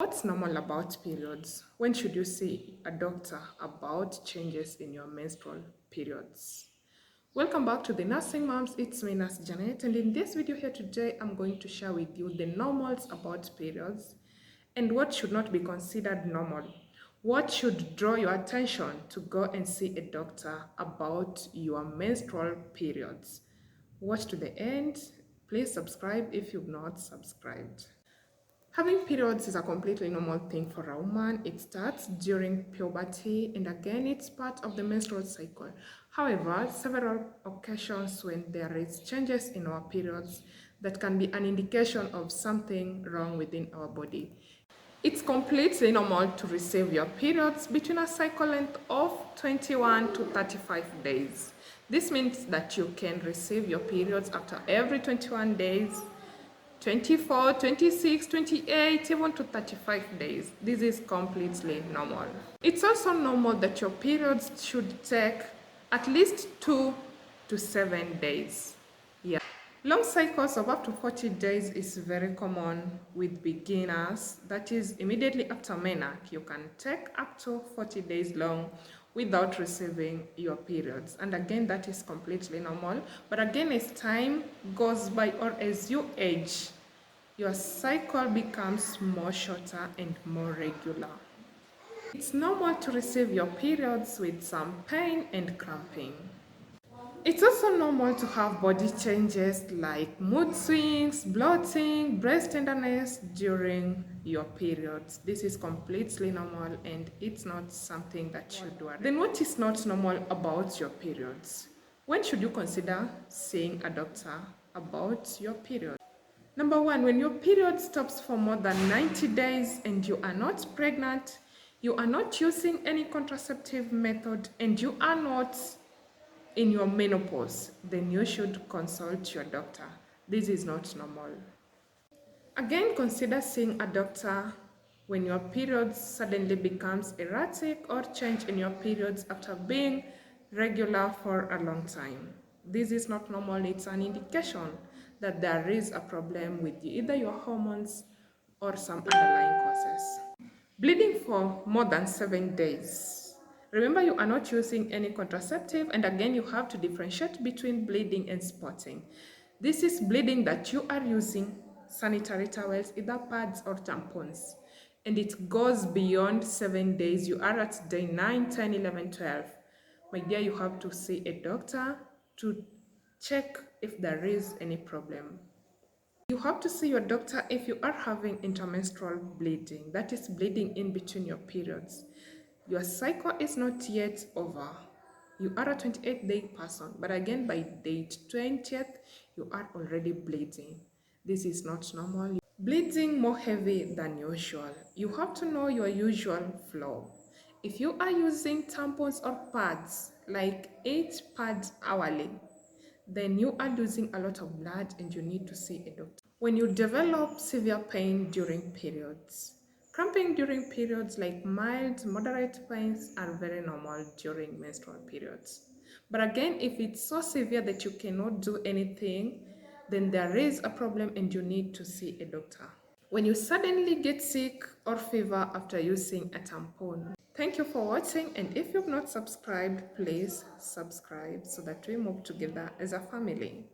What's normal about periods? When should you see a doctor about changes in your menstrual periods? Welcome back to the Nursing Moms. It's me, Nurse Janet, and in this video here today, I'm going to share with you the normals about periods and what should not be considered normal. What should draw your attention to go and see a doctor about your menstrual periods? Watch to the end. Please subscribe if you've not subscribed. Having periods is a completely normal thing for a woman. It starts during puberty and again it's part of the menstrual cycle. However, several occasions when there is changes in our periods that can be an indication of something wrong within our body. It's completely normal to receive your periods between a cycle length of 21 to 35 days. This means that you can receive your periods after every 21 days, 24, 26, 28, even to 35 days. This is completely normal. It's also normal that your periods should take at least 2 to 7 days. Yeah. Long cycles of up to 40 days is very common with beginners. That is immediately after menarche. You can take up to 40 days long without receiving your periods, and again that is completely normal. But again, as time goes by or as you age, your cycle becomes more shorter and more regular. It's normal to receive your periods with some pain and cramping. It's also normal to have body changes like mood swings, bloating, breast tenderness during your periods. This is completely normal and it's not something that should worry. Then what is not normal about your periods? When should you consider seeing a doctor about your period? Number one, when your period stops for more than 90 days and you are not pregnant, you are not using any contraceptive method, and you are not in your menopause, then you should consult your doctor. This is not normal. Again, consider seeing a doctor when your periods suddenly becomes erratic or change in your periods after being regular for a long time. This is not normal. It's an indication that there is a problem with either your hormones or some underlying causes. Bleeding for more than 7 days. Remember, you are not using any contraceptive, and again, you have to differentiate between bleeding and spotting. This is bleeding that you are using sanitary towels, either pads or tampons, and it goes beyond 7 days. You are at day 9, 10, 11, 12. My dear, you have to see a doctor to check if there is any problem. You have to see your doctor if you are having intramenstrual bleeding, that is bleeding in between your periods. Your cycle is not yet over. You are a 28-day person, but again by date 20th, you are already bleeding. This is not normal. Bleeding more heavy than usual. You have to know your usual flow. If you are using tampons or pads, like 8 pads hourly, then you are losing a lot of blood and you need to see a doctor. When you develop severe pain during periods, cramping during periods like mild, moderate pains are very normal during menstrual periods. But again, if it's so severe that you cannot do anything, then there is a problem and you need to see a doctor. When you suddenly get sick or fever after using a tampon. Thank you for watching, and if you've not subscribed, please subscribe so that we move together as a family.